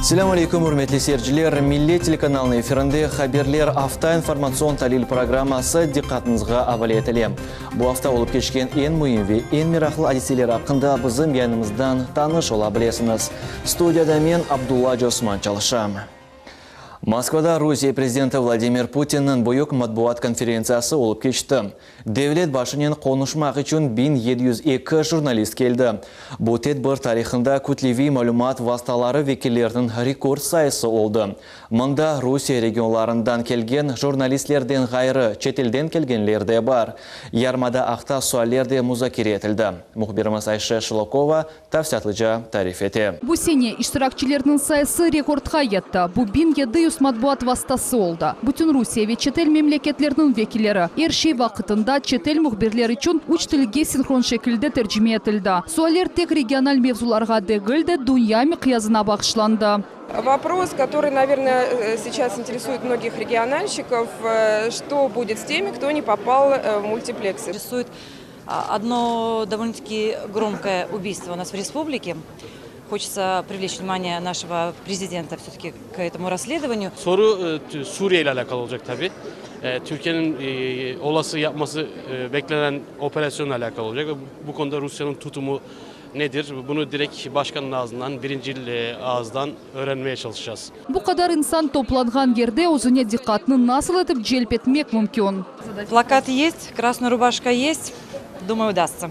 Assalamu alaikum, hurmatli seyirciler. Milli telekanalının efirinde haberler hafta informasyon talil programması diqqatinizga havola etilgan. Bu hafta olup geçken en mühim ve en meraklı hadiseler hakkında bizim yanımızdan tanış olabilirsiniz. Studiyada men Abdullah Osman çalışam. Moskvada Rusiya prezidenti Vladimir Putin'nin buyuk matbuat konferensiyasi olup geçti. Devlet başının konuşmak için 1702 jurnalist geldi. Bu tedbir tarixinde kütlevi malumat vasıtaları vekillerinin rekord sayısı oldu. Mında Rusiya regionlarından kelgen jurnalistlerden gayrı çetelden kelgenler de var. Yarmada akta sualler de muzakere etildi. Muhbirimiz Ayşe Şılokova tafsiyatlıca tarif etti. Bu sene iştirakçilerinin sayısı rekordga yetti. Bu 1700 matbuat vasıtası oldu. Bütün Rusiya ve çetel memleketlerinin vekilleri her şey vakitinde çetel muhbirler için 3 tilge sinkron şekilde tercüme etildi. Sualler tek regional mevzularga değil de dünya miqyasına bağışlandı. Вопрос, который, наверное, сейчас интересует многих региональщиков, что будет с теми, кто не попал в мультиплексы? Интересует одно довольно-таки громкое убийство у нас в республике. Хочется привлечь внимание нашего президента все-таки к этому расследованию. Soru Suriye ile alakalı olacak tabii. Türkiye'nin olası yapması beklenen operasyonla alakalı olacak. Bu konuda Rusya'nın tutumu nedir? Bunu direkt başkanın ağzından, birincil ağızdan öğrenmeye çalışacağız. Bu kadar insan toplangan yerde özüne dikkatini nasıl edip celp etmek mümkün? Плакат есть, красная рубашка есть. Думаю, удастся.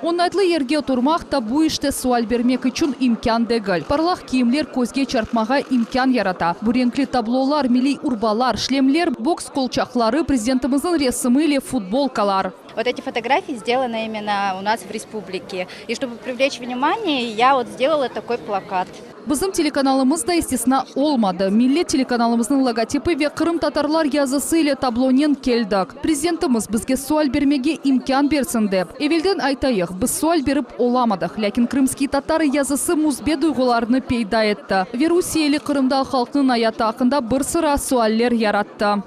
Onaytlı yerge oturmak da bu işte sual vermek için imkan değil. Parlaq kiyimler közge çarpmağa imkan yarata. Bu renkli tablolar, milli urbalar, şlemler, boks kolçakları, prezidentimizin resmi ile futbolkalar. Вот эти фотографии сделаны именно у нас в республике. И чтобы привлечь внимание, я вот сделала такой плакат. Bizim telekanalımız da istisna olmadı. Milli telekanalımızın logotipi ve Kırım Tatarlar yazısı ile tablonen keldik. Prezidentimiz bizge sual vermege imkan bersin dep. Evvelden aytayıq, biz sual berip olamadık. Lakin Kırımski Tatar yazısı muzbe duygularını peyda etti. Ve Rusiyeli Kırımda halkının hayatı hakkında bir sıra sualler yarattı.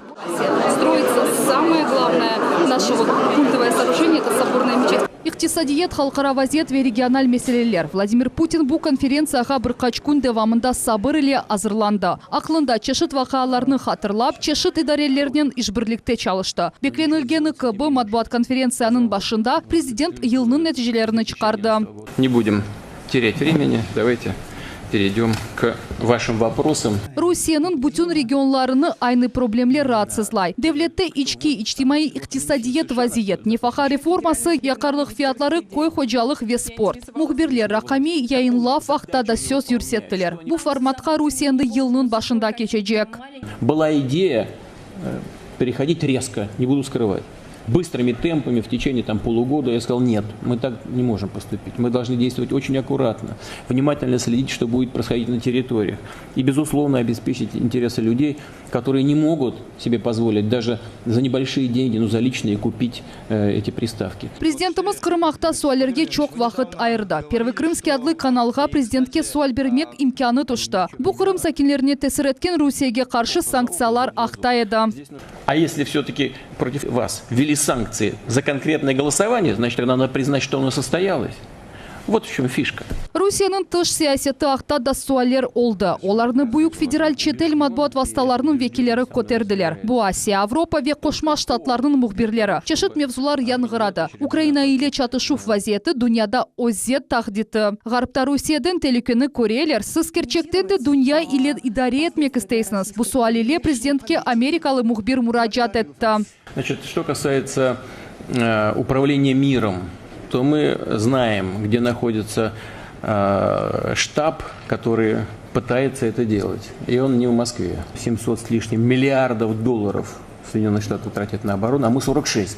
Строится самое главное наше культовое сооружение – это соборная мечеть. İqtisadiyet, halkara vaziyet ve regional meseleler. Vladimir Putin bu konferensiyaga birkaç gün devamında sabır ile hazırlandı. Aklında çeşit vakalarını hatırlap, çeşit idarelerinin işbirlikte çalıştı. Beklenilgeni ki bu matbuat konferensiyanın başında prezident yılının neticelerini çıkardı. Не будем терять времени, давайте перейдем к вашим вопросам. Rusya'nın bütün regionlarını aynı problemler rahatsızlay. Devlette içki, içtimai iktisadiyet vaziyet, nefaka reforması, yakarlık fiyatları, koy hocalık ve sport. Muhbirler rakami yayınlaf akta da söz yürsettiler. Bu formatka Rusya'nın yılının başında geçecek. Была идея переходить резко, не буду скрывать. Быстрыми темпами в течение полугода я сказал, нет, мы так не можем поступить. Мы должны действовать очень аккуратно, внимательно следить, что будет происходить на территориях. И, безусловно, обеспечить интересы людей, которые не могут себе позволить даже за небольшие деньги, но за личные купить эти приставки. Президентimiz Kırımaqta suallerge çok vakit ayırdı. Первый Крымский adlı kanalga prezidentke sual vermek imkanı tuştu. Bu Kırım sakinlerine tesir etken Rusya'ya karşı sanksiyalar aktaydı. А если все-таки против вас ввели санкции за конкретное голосование, значит, тогда надо признать, что оно состоялось. Вот в чем фишка. Rusya'nın dış siyaseti akta da sualler oldu. Onlarını büyük federal çetel matbuat vasıtalarının vekilleri koterdiler. Bu Asya, Avrupa ve Koşma Ştatlarının muhbirleri. Çeşit mevzular yangıradı. Ukrayna ile çatışu vaziyeti dünyada özet tahdidi. Garpta Rusya'dan telekini Koreyler, siz gerçekten de dünya ile idare etmek isteysiniz. Bu sual ile prezidentke Amerikalı muhbir müracaat etti. Значит, что касается управления миром, то мы знаем, где находится штаб, который пытается это делать. И он не в Москве. 700 с лишним миллиардов долларов Соединенные Штаты тратят на оборону, а мы 46.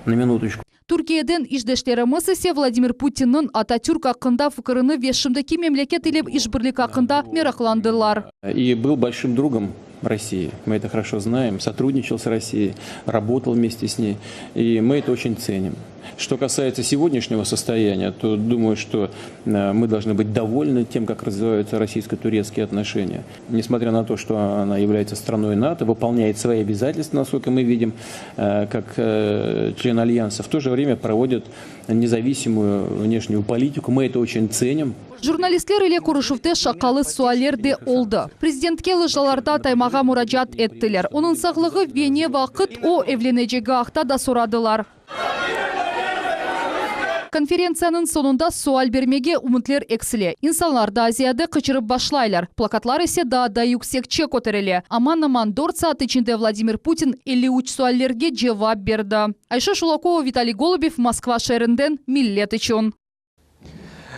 На минуточку. Türkiye'den işdeşlerimiz ise Vladimir Putin'in Atatürk hakkında fikrini ve şimdiki memleket ile işbirlik hakkında meraklandılar. И был большим другом России. Мы это хорошо знаем. Сотрудничал с Россией, работал вместе с ней. И мы это очень ценим. Что касается сегодняшнего состояния, то думаю, что мы должны быть довольны тем, как развиваются российско-турецкие отношения. Несмотря на то, что она является страной НАТО, выполняет свои обязательства, насколько мы видим, как член Альянса, в то же время проводит независимую внешнюю политику. Мы это очень ценим. Журналистлер иле Курышевте шақалы суалерде олды. Президентке лыжаларда таймаға мұрачат еттілер. Оның сағлығы вене вақыт о evleneceği ақта да сұрадылар. Конференцияның сонunda суал бермеге умытлер эксіле. Инсанларды Азияды қычырып башлайлар. Плакатлар есе да юксекче көтереле. Аман-аман 4 саат içinde Владимир Путин 53 суаллерге жевап берді. Айша Шулакова, Виталий Голубев, Москва шерінден Миллет үшін.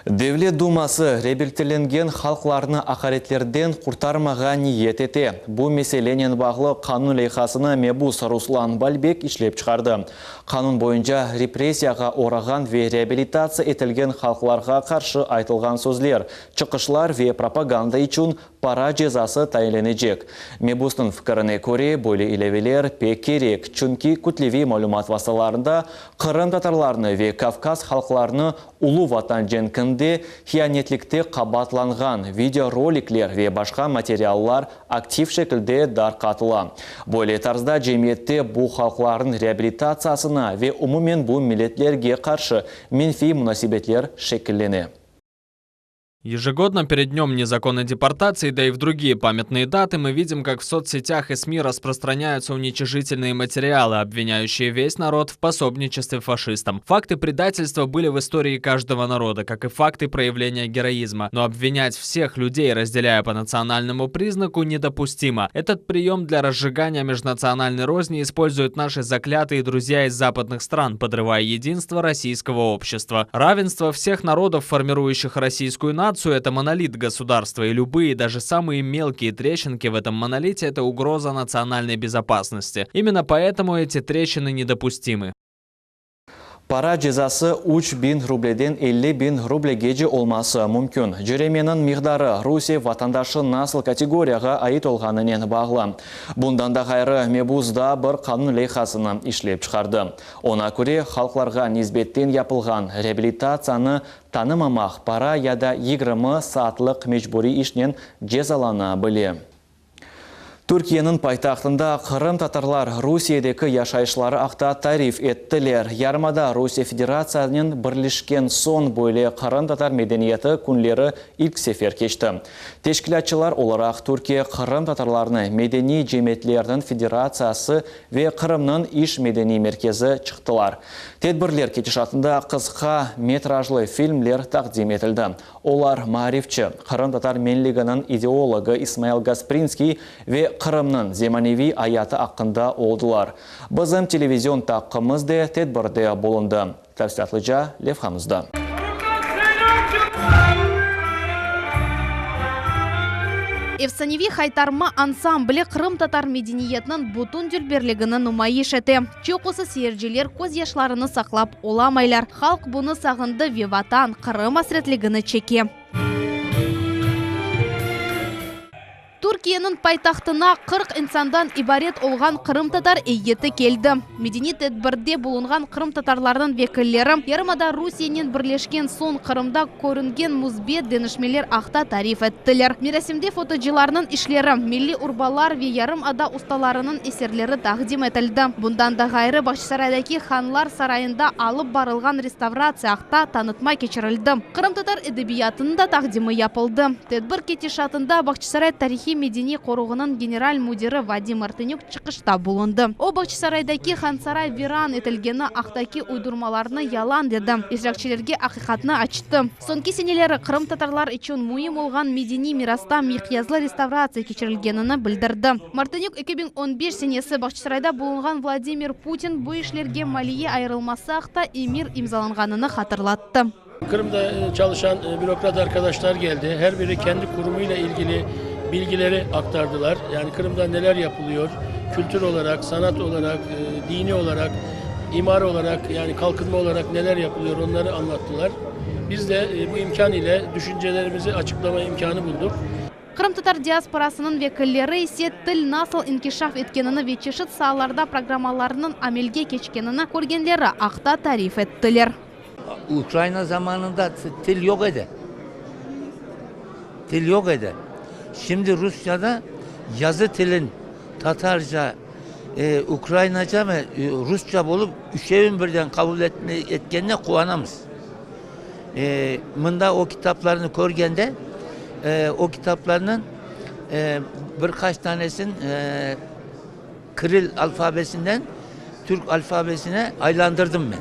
Devlet Думасы реабилителенген халқларны ақаретлерден құртармаға ниет ете. Бұл меселенен бағлы қанун лейхасыны Мебус Руслан Бальбек ішлеп шығарды. Қанун бойынша репрессияға ораған ве реабилитация етілген халқларға қаршы айтылған сөзлер, чықышлар ве пропаганда үшін пара жазасы тайленежек. Мебустың фікіріне көре бөлі илевелер пек керек, чүнки күтлеви мәлумат васыларында Қырым татарларыны ве Кавказ халқларыны улу ватан женкінде хиянетлікте қабатланған видеороликлер ве башқа материаллар актив шекілде дарқатыла. Бөлі тарзда жемиетте бұл халқларын реабилитациясына ве умумен бұл милетлерге қаршы менфи мунасибетлер шекіллене. Ежегодно перед днем незаконной депортации, да и в другие памятные даты, мы видим, как в соцсетях и СМИ распространяются уничижительные материалы, обвиняющие весь народ в пособничестве фашистам. Факты предательства были в истории каждого народа, как и факты проявления героизма. Но обвинять всех людей, разделяя по национальному признаку, недопустимо. Этот прием для разжигания межнациональной розни используют наши заклятые друзья из западных стран, подрывая единство российского общества. Равенство всех народов, формирующих российскую нацию, это монолит государства, и любые, даже самые мелкие трещинки в этом монолите – это угроза национальной безопасности. Именно поэтому эти трещины недопустимы. Пара жазасы 3000 рубледен 50.000 рублегеже олмасы мүмкін. Жүременің миғдары Русия ватандашы насыл категорияға айыт олғанымен бағлы. Бұндан да қайры Мебузда бір қанун лейхасыны ішлеп шығарды. Она көре халқларға низбеттен япылған реабилитацияны танымамақ пара яда 20 саатлық мечбури ішнен жезалана біле. Түркияның пайтақтында Қырым татарлар Русиядегі яшайшылары ақта тариф еттілер. Ярмада Русия Федерацияның бірлішкен сон бойлы Қырым татар медениеті күнлері ilk сефер кешті. Тешкілатчылар оларақ Түркия Қырым татарларыны медени жеметлердің федерациясы ве Қырымның иш медени меркезі чықтылар. Тедбірлер кетішатында қысқа метражлы фильмлер тақдим етілді. Олар Марифчы, Қырым татар менлігінің идеологы Исмаил Гаспринский ве Қырымның земаневи аяты ақында олдылар. Бізім телевизион таққымызды тедбірде болынды. Тәвсиятлыжа Левхамызда. Эфсаневи хайтарма ансамблі Қырым татар медениетінің бұтын дүлберлігіні нумайыш еті. Чоқысы сейіржелер көз яшларыны сақлап оламайлар. Халқ бұны сағынды веватан Қырым асіретлігіні чеке. Түркияның пайтақтына 40 инсандан ибарет олған Қырым татар eyyeті келді. Медени тедбірде болынған Қырым татарларының векіллері Ярмада Русияның бірлешкен сон Қырымда көрінген музбет денішмелер ақта тариф еттілер. Мерасимде фотожыларының ішлері, милли урбалар ве Ярмада ұсталарының есерлері тақдим етілді. Бұндан да ғайры Бахчисарайдaki ханлар сарайында алып барылған реставрация ақта танытма кечірілді. Қырым татар эдебиятының да тақдимы япылды. Тедбір кетешатында Бахчисарай тарихи медени қорығының генераль мудирі Вадим Артынюк чықышта болынды. О Бахчисарайдaki хансарай виран етілгені ақтаки уйдурмаларыны ялан деді. Езракчелерге ақиқатны ачты. Сонки сенелері Қырым татарлар үшін мұйым олған медени мираста миқязлы реставрация кечірілгенini білдірді. Мартынюк 2015 сенесі Бахчисарайда болынған Владимир Путин бұл ішлерге малие айырылмасы ақта эмир имзаланғанını hatırlattı. Kırım'da çalışan bürokrat arkadaşlar geldi. Her biri kendi kurumuyla ilgili bilgileri aktardılar. Yani Kırım'da neler yapılıyor, kültür olarak, sanat olarak, dini olarak, imar olarak, yani kalkınma olarak neler yapılıyor onları anlattılar. Biz de bu imkan ile düşüncelerimizi açıklama imkanı bulduk. Кырым-татар диаспорасының векіллері есе тіл насыл инкишаф еткенini ve çeşit sahalarda programmalarının amelge geçkenini көргенлері ақта тариф еттілер. Ukrayna zamanında til yok idi. Dil yok idi. Şimdi Rusya'da yazı tilin Tatarca, Ukraynaca ve Rusça olup üçeğin birden kabul etkenine kuvanamız. Mında o kitaplarını körgende o kitaplarının birkaç tanesinin Kiril alfabesinden Türk alfabesine aylandırdım ben.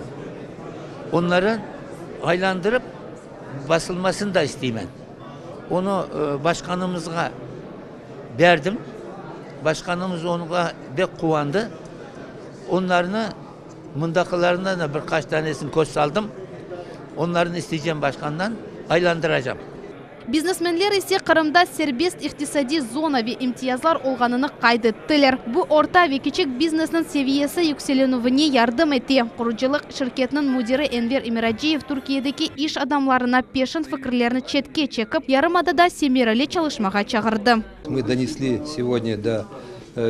Onların aylandırıp basılmasını da isteyeyim ben. Onu başkanımıza verdim. Başkanımız ona bek kuvandı. Onlarını mındakılarından da birkaç tanesini koş saldım. Onların isteyeceğim başkandan aylandıracağım. Biznesmenler ise Kırım'da serbest iktisadi zona ve imtiyazlar olğanını kaydettiler. Bu orta ve küçük biznesin seviyesi yükselenuvine yardım etti. Kuruculuk şirketinin müdiri Enver Emiraciyev Türkiye'deki iş adamlarına peşin fikirlerini çetke çekip yarımadada semireli çalışmağa çağırdı. Мы донесли сегодня до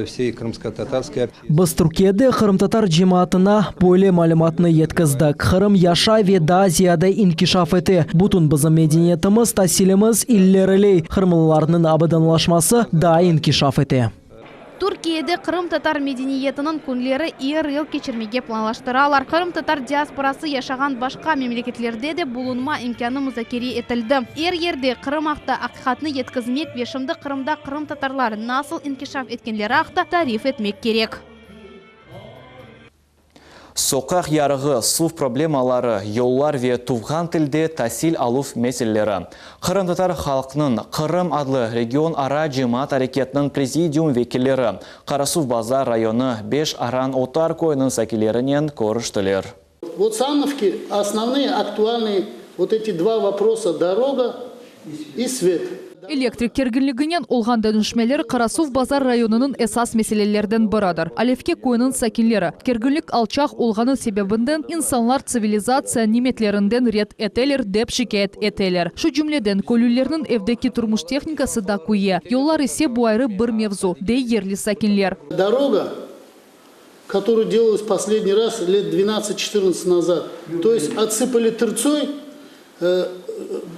всей крымско-татарской. Biz Türkiye'de Kırım-Tatar cemaatına böyle malumatını yetkizdik. Kırım yaşa ve daha ziyade inkişaf etti. Bütün bizim medeniyetimiz, tahsilimiz illerili. Kırımlılarının abidanlaşması daha inkişaf etti. Türkiye'de Kırım-Tatar medeniyetinin kunleri yıl geçirmege planlaştıralar. Kırım-Tatar diasporası yaşayan başka memleketlerde de bulunma imkanı müzakere etildi. Yerde Kırım akta hakikatini yetkizmek ve şimdi Kırım'da Kırım-Tatarlar nasıl inkişaf etkenleri akta tarif etmek gerek. Sokaq yarığı, su problemaları, yollar ve tuğhan tilde tahsil aluf meseleleri. Kırım-Tatar halkının Kırım adlı region ara cemaat hareketinin prezidium vekilleri Karasuv Bazar rayonu 5 aran otar koyunun sakilerinin görüştüler. Вот Сановки основные актуальные вот эти два вопроса: дорога и свет. Elektrik kerginliğinden olğan dönüşmeler Karasuv Bazar rayonunun esas meselelerden biridir. Alevke koyunun sakinleri kerginlik alçak olğanı sebebinden insanlar sivilizasiya nimetlerinden red eteler dep şikayet eteler. Şu cümleden köylülerinin evdeki turmuş texnikası da kuye. Yollar ise bu ayrı bir mevzu, dey yerli sakinler. Дорога, которую делалась последний раз лет 12-14 назад, то есть отсыпали тырцой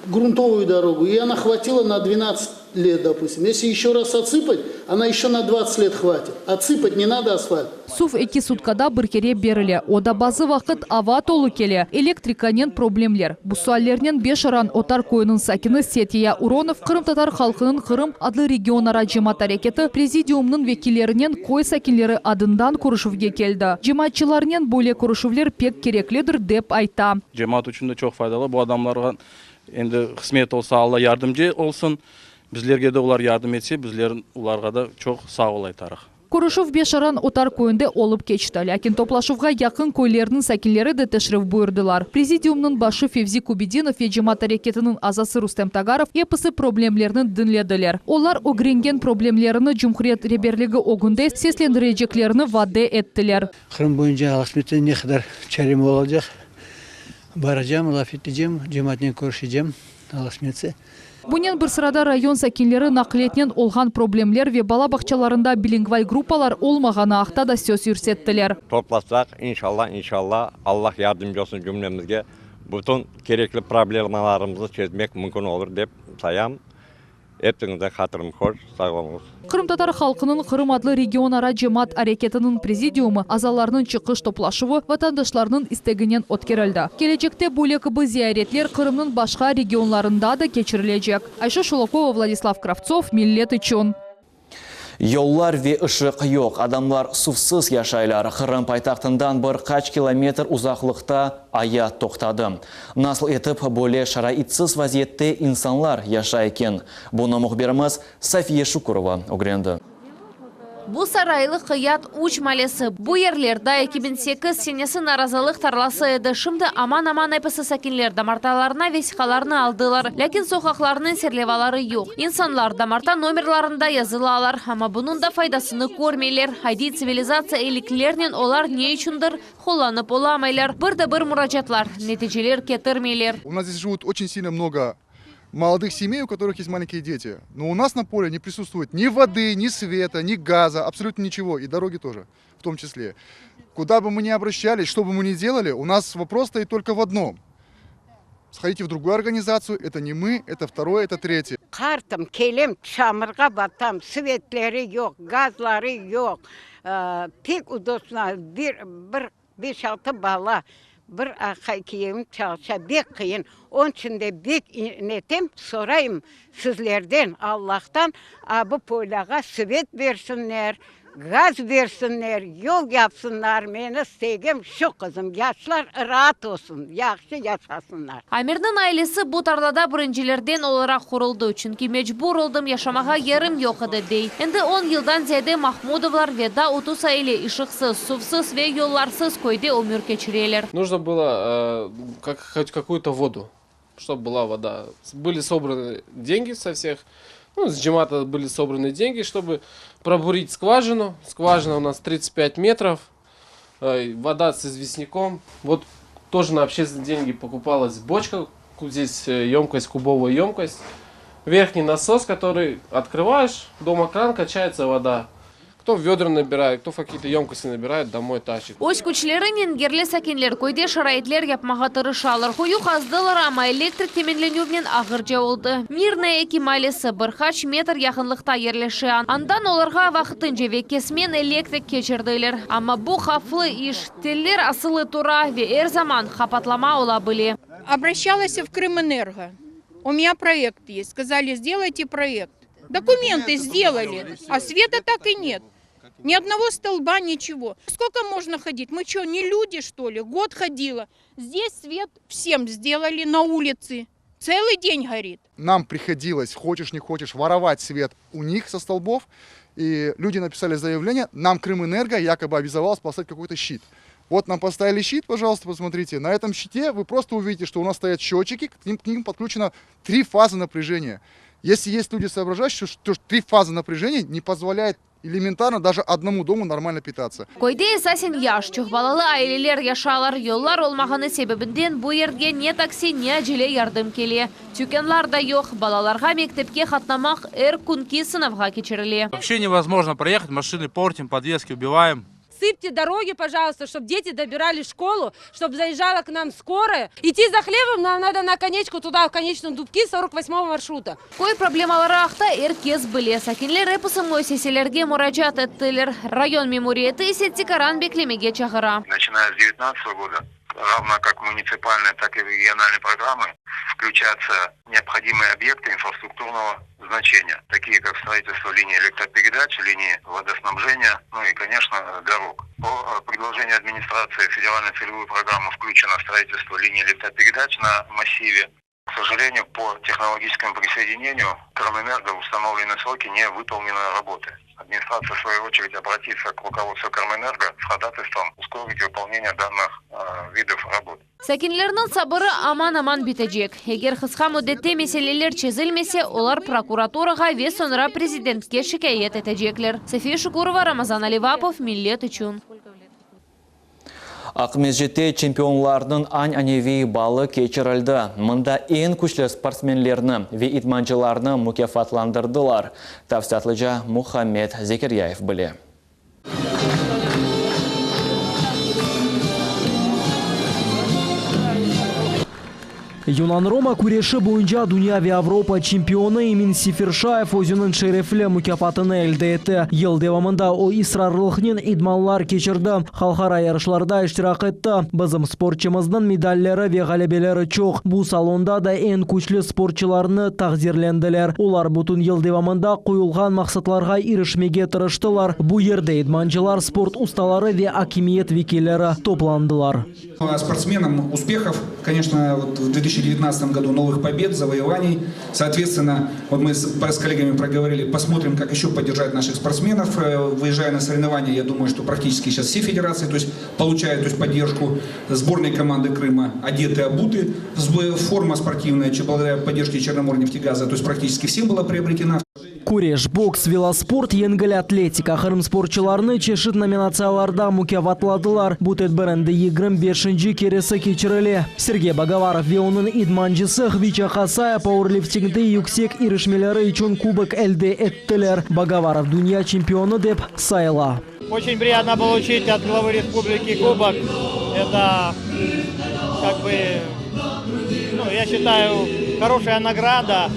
грунтовую дорогу, и она хватила на 12 лет, допустим. Если еще раз отсыпать, она еще на 20 лет хватит. Отсыпать не надо асфальт. Сув 2 sutkada bir kere berilе. Oda bazı vakit ava tolu kele. Elektrikanen problemler. Bu suallerden 5 aran otar koyunun sakini Setiya Uronov Kırım-Tatar halkının Kırım adlı regionara cemaat hareketi prezidiumunun vekillerinin koy sakinleri adından kuruşuvge keldi. Cemaatçılarının böyle kuruşuvler pek gereklidir dep ayta. Cemaat için de çok faydalı. Bu adamlara endi hizmet olsa Allah yardımcı olsun. Bizlerge de ular yardım etse, bizlerin ularga da çok sağ ol aytarıq. Kuruşuv 5 aran otar koyunda olup geçti. Lakin toplaşuvga yakın koylarının sakinleri de teşrif buyurdular. Prezidiumunun başı Fevzi Kubidinov ve cemaat hareketinin azası Rustem Tagarov yapısı problemlerini dinlediler. Onlar o grengen problemlerini Cumhuriyet Rehberliği ogunda seslendireceklerini vaade ettiler. Kırım boyunca Alsmet'te ne kadar çarem olacak? Baracağım, laf edeceğim, cemaatle görüşeceğim Alsmet'te. Bunun bir sırada rayon sakinleri nakliyetinden olğan problemler ve bala bahçalarında bilingval gruppalar olmağana haqda da söz yürsettiler. Toplasak inşallah Allah yardımcı olsun cümlemizge. Bütün gerekli problemalarımızı çözmek mümkün olur dep sayam. Hepinize hatırım hoş, sağ olunuz. Kırım-Tatar halkının Kırım adlı region ara cemaat hareketinin prezidiumu azalarının çıkış toplaşıvı vatandaşlarının isteğinden ötkerildi. Gelecekte bu lekıbı ziyaretler Kırım'ın başka regionlarında da geçirilecek. Ayşe Şulakova, Vladislav Kravtsov, millet için. Yollar ve ışık yok. Adamlar suvsuz yaşaylar. Kırım paytaxtından bir kaç kilometr uzaklıkta aya toxtadı. Nasıl etip böyle şaraitsiz vaziyette insanlar yaşayken? Bunu muhbirimiz Safiye Şukurova öğrendi. Bu saraylı kıyat uç malesi. Bu yerlerde 2008 senesi narazılık tarlası edi. Şimdi aman hepsi sakinler damartalarına vesikalarını aldılar. Lakin sokaklarının serlevaları yok. İnsanlar damarta numarlarında yazılalar ama bunun da faydasını görmeyler. Haydi sivilizasiya iyiliklerinin olar ne içindir kullanıp olamaylar. Bir müracaatlar, neticeler getirmeyler. У нас здесь живут очень сильно много молодых семей, у которых есть маленькие дети. Но у нас на поле не присутствует ни воды, ни света, ни газа, абсолютно ничего. И дороги тоже, в том числе. Куда бы мы ни обращались, что бы мы ни делали, у нас вопрос стоит только в одном. Сходите в другую организацию, это не мы, это второе, это третье. Картам, келем, çamurga batam, svetleri yok, gazları yok. Pek udosuna bir 5-6 bala, bir akayım çalışa bek kıyın. Onun için de bek netem sorayım sizlerden, Allah'tan bu poylağa svet versinler. Gaz versinler, yol yapsınlar, beni sevgim şu kızım, yaşlar rahat olsun, yaxşı yaşasınlar. Амирдин айлесі bu тарлада біріншілерден olarak құрылды, çünkü mecbur oldum yaşamağa yerim yok edi dey. Endi 10 yıldan ziyade Mahmudovlar Veda Utusa ile ışıksız, suvsuz ve yollarsız koyda ömür geçiriyorlar. Нужно было хоть какую-то воду, чтобы была вода. Были собраны деньги со всех. Ну, с джемата были собраны деньги, чтобы пробурить скважину. Скважина у нас 35 метров. Вода с известняком. Вот тоже на общественные деньги покупалась бочка. Здесь емкость, кубовая емкость. Верхний насос, который открываешь, дома кран, качается вода. Кто ведра набирает, кто какие-то емкости набирает, домой тащит. Өз күчлерін енгерлі сәкенлер көйде шарайтлер япмаға тырышалар. Қойу қаздылар, ама электрик теменленуінен ағыр жауылды. Мирная экималесі бірқач метр яқынлықта ерлеші. Андан оларға вақытын жевекесмен электрик кечірділер. Ама бұл қафлы иш. Теллер асылы тура ве әр заман қапатлама ола біле. Обращалась в Крымэнерго. У меня проект есть. Сказали, сделайте проект. Документы сделали, а света так и нет. Ни одного столба, ничего. Сколько можно ходить? Мы что, не люди, что ли? Год ходила. Здесь свет всем сделали на улице. Целый день горит. Нам приходилось, хочешь не хочешь, воровать свет у них со столбов. И люди написали заявление, нам Крымэнерго якобы обязалась поставить какой-то щит. Вот нам поставили щит, пожалуйста, посмотрите. На этом щите вы просто увидите, что у нас стоят счетчики, к ним подключено 3 фазы напряжения. Если есть люди, соображающие, что 3 фазы напряжения не позволяет элементарно даже одному дому нормально питаться. Койде эсасен яш, чухбалалы айлелер яшалар, yollar olmағаны себебінден bu yerге не такси, не әжеле ярдым келе. Тюкенлар да yok, балаларға мектепке қатнамақ әр күнки сынавға кечіріле. Вообще невозможно проехать, машины портим, подвески убиваем. Сыпьте дороги, пожалуйста, чтобы дети добирали школу, чтобы заезжала к нам скорая. Идти за хлебом нам надо на конечку туда, в конечном дубке 48-го маршрута. Кой проблемаларақта эркез біле. Сәкенлер эпысы мойсеселерге мұрачат әттілер. Район мемориеті сеттикаран беклемеге чағыра. Начиная с 2019 года, равно как муниципальные, так и региональные программы, включаются необходимые объекты инфраструктурного значения, такие как строительство линии электропередач, линии водоснабжения, ну и, конечно, дорог. По предложению администрации федеральной целевой программы включено строительство линии электропередач на массиве. К сожалению, по технологическому присоединению Крымэнерго в установленные сроки не выполнены работы. Администрация, в свою очередь, обратится к руководству Крымэнерго с ходатайством ускорить выполнение данных видов работ. Сәкенлерінің сабыры аман-аман бітежек. Егер қысқа мүддетте меселелер чезілмесе, олар прокуратураға ве сонра президентке шикайет етежеклер. София Шукурова, Рамазан Аливапов, Миллет үшін. Ақмезжетте чемпионлардың ань-аневи балы кечірілді. Мұнда ең күшлі спортсменлерні ве идманчыларны мүкефатландырдылар. Тавсатлыжа Мухаммед Зекерияев біле. Юнан Рома күреші бойынша Дүния ве Авропа чемпионы Эмин Сифиршаев өзінің шерефлі мүкапатыны әлді еті. Ел девамында о исрарлықнен идманлар кечірді. Халқара ярышларда іштірақ етті. Бізім спортчымыздың медаллері ве ғалебелері чоқ. Бұл салонда да ең күчлі спортчыларыны тағзирленділер. Олар бұтын ел девамында қойылған мақсатларға ирішмеге тырыштылар. Бұл ерде идманчылар, спорт усталары ве акимиет векелері топландылар. Спортсменам успехов, конечно, в 2019 году новых побед, завоеваний. Соответственно, вот мы с коллегами проговорили, посмотрим, как еще поддержать наших спортсменов. Выезжая на соревнования, я думаю, что практически сейчас все федерации получают поддержку. Сборной команды Крыма одеты, обуты. Форма спортивная, благодаря поддержке Черноморнефтегаза, практически всем была приобретена. Күреш, бокс, велоспорт, еңгіл атлетика. Қырым спортчыларны чешет номинацияларда мукафатладылар. Бу тедбірінді 25-ші кересі кечірілі. Сергей Багаваров ве оның идманчысы Хвича Хасая пауэрлифтингді юксек ирішмелері үшін кубок әлде әттілер. Багаваров дүния чемпионы деп сайла. Очень приятно получить от главы республики кубок. Это, я считаю, хорошая награда.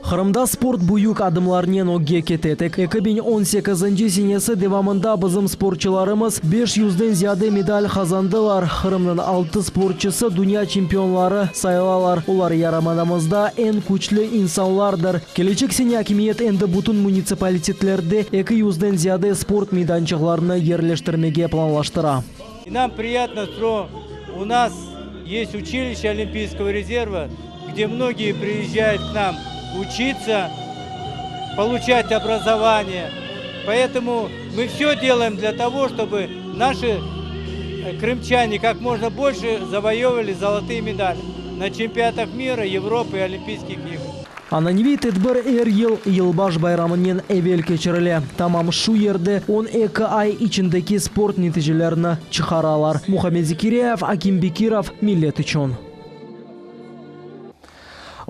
Қырымда спорт буюк адымларнен оге кететік. 2018 сенесі девамында бізім спортчыларымыз 500-ден зияды медаль қазандылар. Қырымның 6 спортчысы дүния чемпионлары сайлалар. Олар ярамадамызда en күчлі инсанлардыр. Келечек сене акимиет энді бұтын муниципалитетлерде 200-ден зияды спорт мейданчықларыны ерлештірмеге планлаштыра. И нам приятно, что у нас есть училище Олимпийского резерва, где многие приезжают к нам учиться, получать образование. Поэтому мы все делаем для того, чтобы наши крымчане как можно больше завоевывали золотые медали на чемпионатах мира, Европы и Олимпийских игр. Ананеви тедбір елбаш байрамынен әвел кечірілі. Тамам шу ерді 12 ай içindeki спорт нәтижелеріні чықаралар. Мухаммед Зикиреев, Аким Бекиров, Миллет үшін.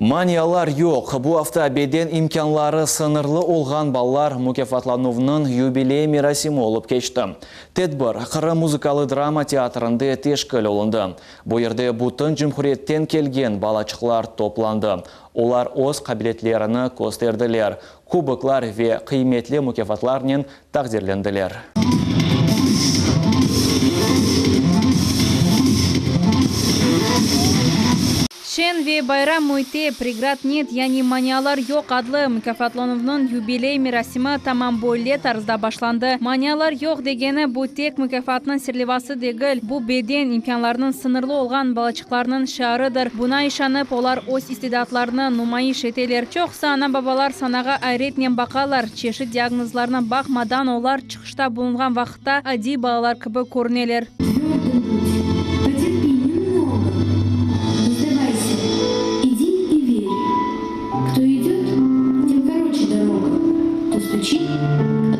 Маниялар yok. Bu hafta beden imkanları sınırlı olgan ballar mükafatlanuvunun юбилей mirasimi olup geçti. Tedbir Qırım muzikalı drama teatrında teşkil olundu. Bu yerde bütün cumhuriyetten kelgen balaçıklar toplandı. Olar öz kabiliyetlerini gösterdiler. Kuboklar ve kıymetli mükafatlarla takdirlendiler. Шен ве байрам муйте преград нет, яни маниялар yok adlı mükafatlanuvunun юбилей mirasimi tamam boyli tarzda başlandı. Maниялар yok degeni bu tek mükafatının sirlivası değil, bu beden imkanlarının sınırlı olgan balaçıklarının şiarıdır. Buna işanıp olar öz istidatlarını numayiş eteler. Çoksa ana babalar sanaga ayretnen bakalar, çeşit diagnozlarına bakmadan olar çıkışta bulungan vakitta adi bağlar gibi koruneler.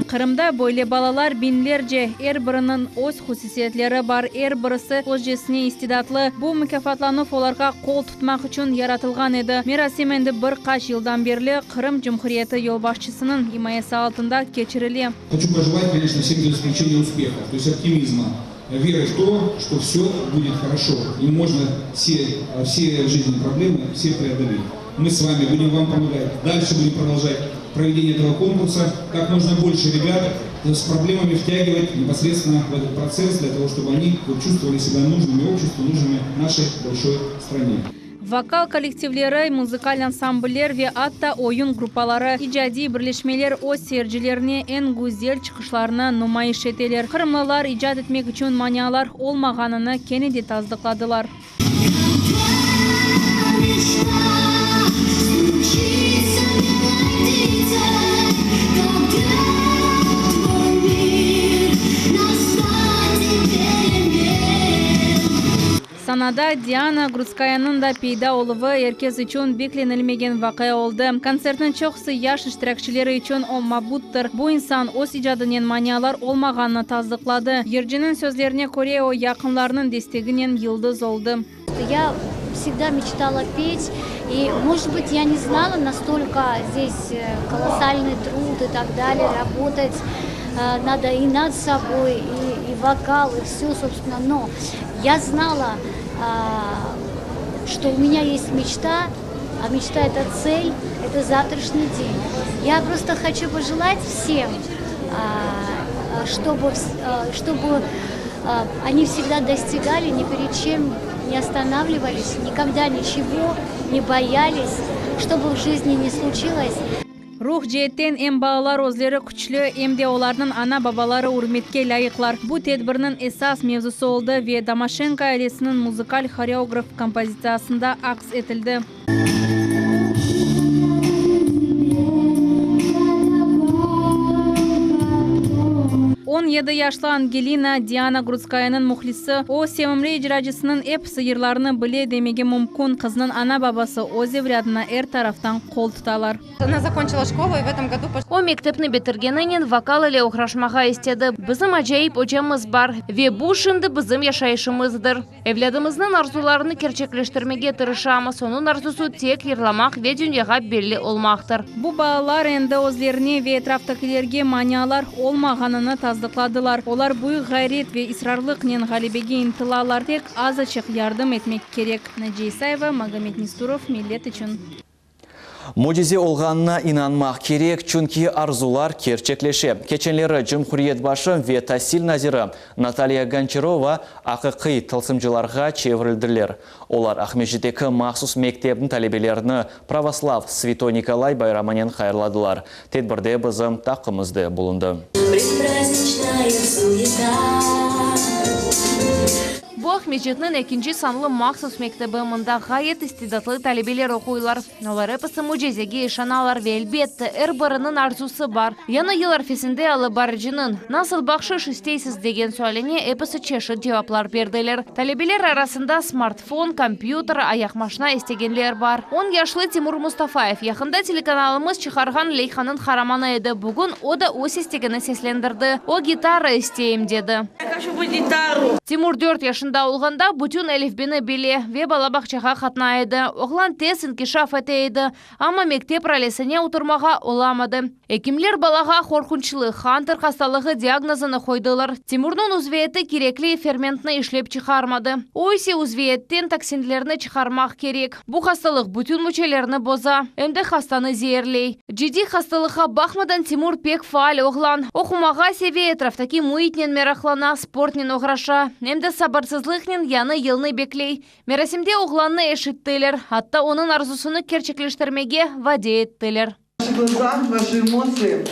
Kırımda böyle balalar binlerce, her birinin öz hususiyetleri var, her birisi özcesine istidatlı. Bu mükafatlanıp olarga kol tutmak için yaratılgan edi. Merasim endi bir kaç yıldan beri Kırım Cumhuriyeti yolbaşçısının himayesi altında geçirili. Хочу пожелать, конечно, всем без исключения успехов, то есть оптимизма, веры в то, что все будет хорошо. И можно все жизненные проблемы все преодолеть. Мы с вами будем вам помогать. Дальше будем продолжать проведение этого конкурса, как можно больше ребят с проблемами втягивать непосредственно в этот процесс, для того, чтобы они чувствовали себя нужными обществу, нужными нашей большой стране. Vokal kollektivleri, müzikal ansambller ve hatta oyun gruppaları, icadi birleşmeler o seyircilerine en güzel çıkışlarını numayiş eteler. Kırımlılar icat etmek için maniyalar olmaganını kenedi tazdıkladılar. Sanada Diana Grutskayanın da peyda oluvu herkes için beklenilmegen vakaya oldu. Konsertin çoxsu yaş iştirakçileri için o mabuttur. Bu insan öz icadının maniyalar olmaganını tazdıkladı. Yercinin sözlerine göre o yakınlarının desteginin yıldız oldu. Я всегда мечтала петь, и, может быть, я не знала настолько здесь колоссальный труд и так далее, работать надо и над собой, и вокал, и все, собственно, но я знала, что у меня есть мечта, а мечта — это цель, это завтрашний день. Я просто хочу пожелать всем, чтобы они всегда достигали, ни перед чем не останавливались, никогда ничего не боялись, что бы в жизни ни случилось. Ruh cihetten em bağlar özleri güçlü, em de olarının ana babaları hürmetke layıklar. Bu tedbirinin esas mevzusu oldu ve Damashenko ailesinin müzikal koreograf kompozitsiyasında aks etildi. 97 yaşlı Ангелина Диана Грудскаяның мұхлisi о севімлі ижрачысының эпосы ерларыны біле демеге мүмкін. Қызының ана бабасы Ози врядына эр тарафтан қол тұталар. Она закончила школу и в этом году О мектепні бітіргенінен вокал или оқрашмаға істеді. Бізім ажайып очамыз бар. Ве бұл шынды бізім яшайшымыздыр. Evladımızның арзуларыны керчеклештірмеге тырышамыз. Оның арзусы тек ерламақ ве дүнияға белі олмақтыр. Бұл балалар енді өзлеріне ве трафтакилерге маниялар олмағаныны таздықладылар. Олар бұй ғайрет ве исрарлықнен ғалибеге интылалар. Тек азычық ярдым етмек керек. Наджи Исаева, Магомед Нестуров, Миллет үшін. Мужизе олғанына инанмақ керек, чүнки арзулар керчеклеше. Кеченлері Жумхуриет башы ве Тасил Назиры Наталья Гончарова ақықи тылсымжыларға чеврілділер. Олар Ахмежедегі мақсус мектебін талебелеріні православ Святой Николай байраманен қайырладылар. Тедбірде бізім тақымызды болынды. Бұл Ахмеджетнің екінші санлы мақсус мектебі мұнда ғайет истидатлы талебелер оқуйлар. Олар эпысы мужезеге ешаналар ве әлбетті әрбірінің арзусы бар. Яны ел арфесінде алы барыжының насыл бақшы істейсіз деген суаліне эпысы чешы жауаплар берділер. Талебелер арасында смартфон, компьютер, аяқ машина істегенлер бар. 10 яшлы Тимур Мустафаев яқында телеканалымыз шығарған Лейханын хараманы еді. Бүгін ода өз істегені сеслендірді. О гитара істейім деді. Тимур 4 yaşında olғанда бүтін әлифбені біле ве балабақчаға қатнайды. Оғлан тез инкишаф етейді, ама мектеп рәлесіне отырмаға оламады. Екімлер балаға қорқыншылы хантер қасталығы диагнозыны қойдылар. Тимурның узвееті керекли ферментні ішлеп чықармады. Ойсе узвееттен токсинлеріні чықармақ керек. Бұл қасталық бүтін мүчелеріні боза, әмді қастаны зерлей. Жиди қасталыға бақмадан Тимур пек фаал оғлан. Оқумаға севе етрафтаки муитнен мерақлана, спортнен оғраша, әмді сабырсызлықнен яны елны беклей. Мерасимде оғланны эшіттілер, атта оның арзусыны керчеклештермеге ваде еттілер. Ваши глаза, ваши эмоции,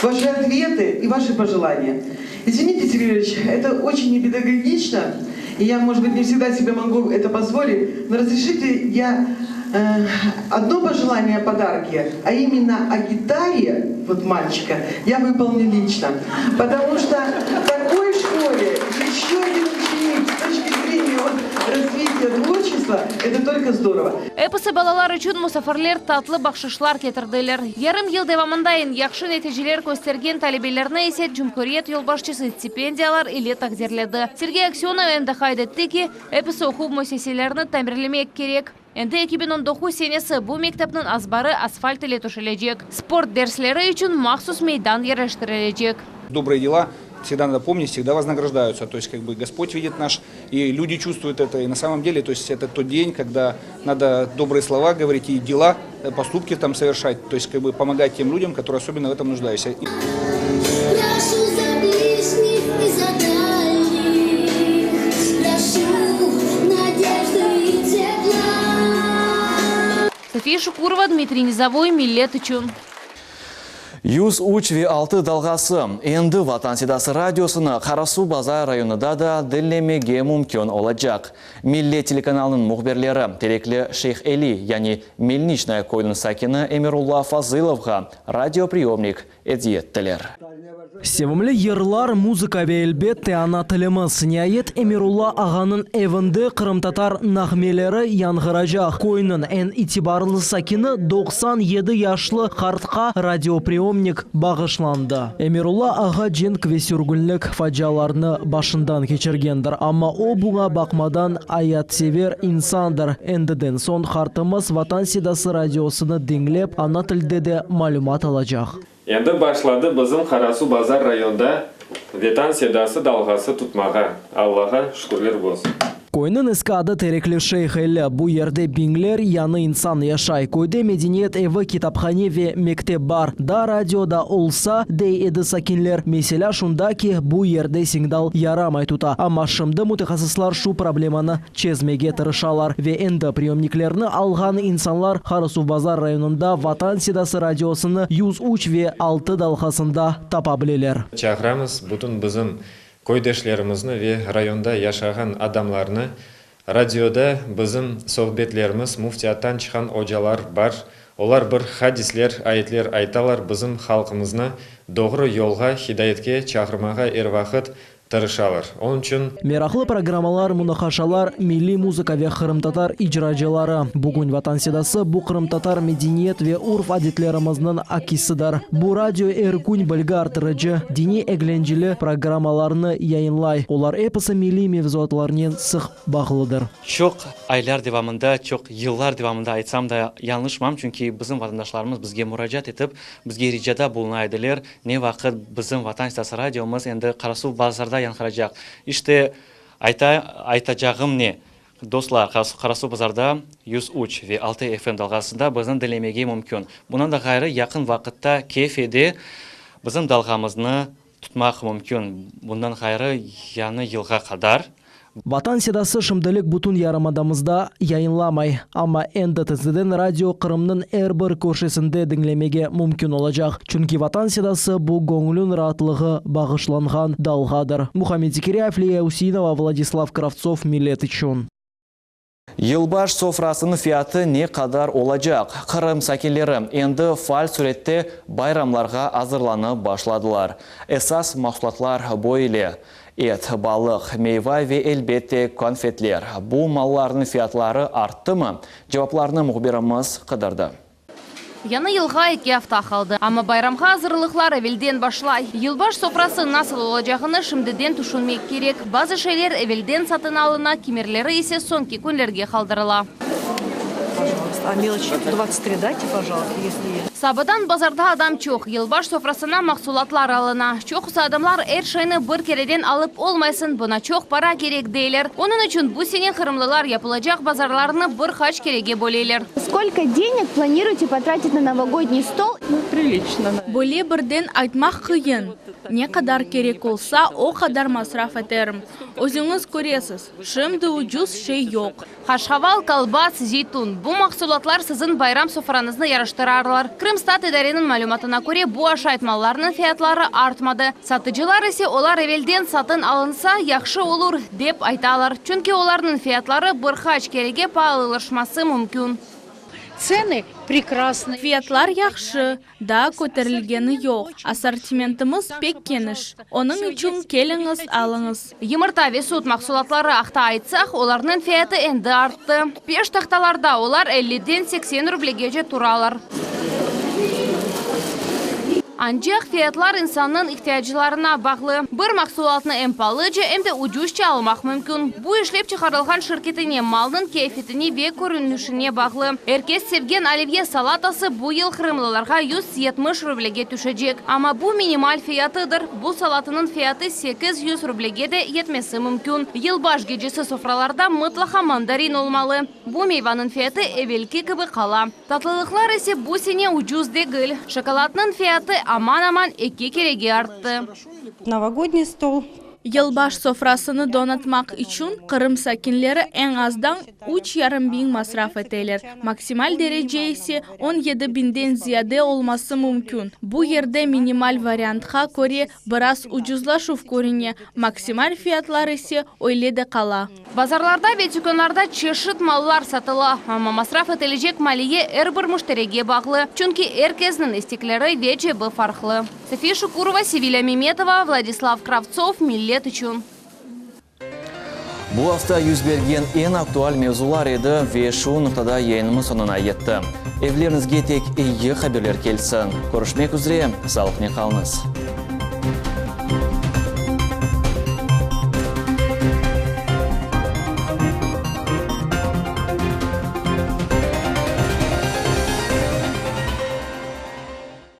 ваши ответы и ваши пожелания. Извините, Сергеевич, это очень непедагогично, и я, может быть, не всегда себе могу это позволить, но разрешите я одно пожелание о подарке, а именно о гитаре, вот мальчика, я выполню лично, потому что в такой школе еще один ученик с точки зрения развития творчества, это только здорово. Эпосы балалар үшін мұсафарлер татлы бақшышлар кетірділер. Ярым ел девамындайын яқшы нәтижелер көстерген талебелеріне есе Жумхуриет елбашчысы стипендиялар или тақдерледі. Сергей Аксенов әнді қайдетті ки, эпосы оқу мәселелеріні тәмірлемек керек. Әнді 2019 сенесі бұл мектептің азбары асфальт ile төшележек. Спорт дерслері үшін мақсус мейдан ерештірележек. Добрые дела всегда надо помнить, всегда вознаграждаются. То есть, как бы Господь видит наш, и люди чувствуют это. И на самом деле, то есть, это тот день, когда надо добрые слова говорить и дела, поступки там совершать. То есть, как бы помогать тем людям, которые особенно в этом нуждаются. София Шукурова, Дмитрий Низовой, Миллет үшін. Юз учви алты далғасы. Енді Ватансидасы радиосыны Қарасу Базар районында да ділемеге мүмкін олачақ. Миллет телеканалының мұхберлері телеклі Шейх Эли, яғни Мельничная койның сакені Эмирулла Фазыловға радиоприемник әдиеттілер. Севімлі ерлар музыка вейлбетті ана тіліміз. Ниет Эмирулла ағаның әвінді қырымтатар нағмелері яңғыражақ. Койның ән итибарлы сакені 97 яшлы қартқа радиоприемник бағышланды. Эмирулла аға жен квесюргүлік фаджаларны башындан кечергендір. Амма о бұға бақмадан аят север инсандыр. Әндіден сон қартымыз Ватансидасы радиосыны деңлеп ана тілде де малюмат алacak. Енді башлады бізім Қарасу Базар районда Ватансидасы далғасы тұтмаға. Аллаға шүкірлер болсын. Койның ескады тереклі Шейх Элі бұ ерде бинглер яны инсан яшай. Койде медениет еві китапхане ве мектеп бар. Да радиода олса дей еді сакинлер. Меселя шунда ки бұ ерде сигнал ярамай тута. Ама шымды мутахасыслар шу проблеманы чезмеге тырышалар. Ве энді приемниклерні алған инсанлар Қарасу Базар районында Ватансидасы радиосыны 103 ве 6 далхасында тапа білелер. Чағырамыз бұтын бізім Койдешлерімізні ве районда яшаған адамларны радиода бізім соғбетлеріміз муфтияттан чыған ожалар бар. Олар бір хадислер, айетлер айталар бізім халқымызна doğru yolға, хидайетке чақырмаға вақыт тырышалар. Onun үшін Мерахлы программалар, мунахашалар, милли музыка ве қырым-татар ижраджылары. Бүгін ватан седасы бұ қырым-татар медениет ве урф адетлеріміздің акисыдар. Бұ радио әркүн білгі артырыжы, дини әгленжілі программаларыны яйынлай. Олар эпосы милли мевзуатларынан сық бағылыдыр. Çok aylar devamında, çok yıllar devamında aytsam da yanlışmam. Çünkü bizim vatandaşlarımız bizge müracaat etip, bizge ricada bulunaydılar. Ne vakit bizim vatan седасы radiomuz endi Karasu bazarda yanılacak. İşte aytacağım ne? Dostlar, Karasu bazarda 103 ve 6 FM dalgasında bizim dinlemege mümkün. Bundan da gayrı yakın vakitte keyfede bizim dalgamızını tutmak mümkün. Bundan gayrı yanı yılga kadar. Ватан седасы шымдылық бұтын ярамадамызда яйынламай, ама НДТЗден радио Қырымның әрбір көшесінде діңлемеге мүмкін олacak. Чүнки ватан седасы бұл көңілін ратлығы бағышланған далғадыр. Мухаммед Зикиряев, Лия Усинова, Владислав Кравцов, Милет үшін. Yılbaş sofrasının fiyatı ne kadar olacak? Kırım sakinleri endi faal suretте bayramlarga hazırlanıp başladılar. Esas mahsulatlar boyli. Et, balık, meyve ve elbette konfetler. Bu malların fiyatları arttı mı? Cevaplarını muhbirimiz kıdırdı. Яны yılға 2 hafta қалды. Ama bayramға hazırlıklar evvelden başlay. Yılbaş sofrası nasıl olacağını şimdiden düşünmek gerek. Bazı şeyler evvelden satın alına, kimirleri ise sonki günlerge kaldırıla. А мелочи 23 дайте, пожалуйста, если есть. Sabıdan bazarda adam çok. Yılbaş sofrasına mahsulatlar alına. Çok adamlar her şeyini bir kereden alıp olmasın. Buna çok para gerek değiller. Onun için bu sene Kırımlılar yapılacak bazarlarını birkaç kerege böleyler. Сколько денег планируете потратить на новогодний стол? Прилично. Böyle birden айтмақ қиын. Ne kadar gerek olsa o kadar masraf ederim. Özünüz göresiz. Şimdi ucuz şey yok. Haşhaval, kalbas, zeytun. Bu mahsulatlar sizin bayram sofranızını yarıştırarlar. Kırımstat idarenin malumatına göre bu aşağı etmalarının fiyatları artmadı. Satıcılar ise olar evvelden satın alınsa yaxşı olur dep aytalar. Çünkü onların fiyatları birkaç kerege pahalılaşması mümkün. Цены прекрасные. Fiyatlar yaxşı, daha көтерілгені yok. Assortimentimiz pek geniş. Onun için keliniz, alınız. Yumurta ve süt mahsulatları akta aytsak, onların fiyatı endi arttı. Peş taxtalarda olar 50'den 80 rublege turalar. Ancak fiyatlar insanın ihtiyaclarına bağlı. Bir mahsulatını hem pahalıca hem de ucuzca almak mümkün. Bu işlep çıkarılgan şirketine malının keyfiyetine ve görünüşüne bağlı. Herkes sevgen olivye salatası bu yıl Kırımlılarga 170 rublege düşecek. Ama bu minimal fiyatıdır. Bu salatının fiyatı 800 rublege de yetmesi mümkün. Yılbaş gecesi sofralarda mutlaka mandarin olmalı. Bu meyvanın fiyatı evvelki gibi kala. Tatlılıklar ise bu sene ucuz değil. Şokoladının fiyatı aman 2 kerege arttı. Новогодний стол. Yılbaş sofrasını donatmak için Kırım sakinleri en azdan 3,5 bin masraf ederler. Maksimal derece ise 17 binden ziyade olması mümkün. Bu yerde minimal varyantha göre biraz ucuzlaşıp görünüyor. Maksimal fiyatlar ise öyle de kala. Bazarlarda ve dükkanlarda çeşit mallar satıla. Ama masraf edilecek maliye her bir müşterige bağlı. Çünkü herkesin istekleri ve cebi farklı. Safiye Şukurova, Sevilla Memetova, Vladislav Kravtsov, Millet için. Bu hafta yüz bergen en aktual mevzular edi ve şu noktada yayınımız sonuna yetti. Evlerinizge tek iyi haberler kelsin. Görüşmek üzere, sağlıklı kalınız.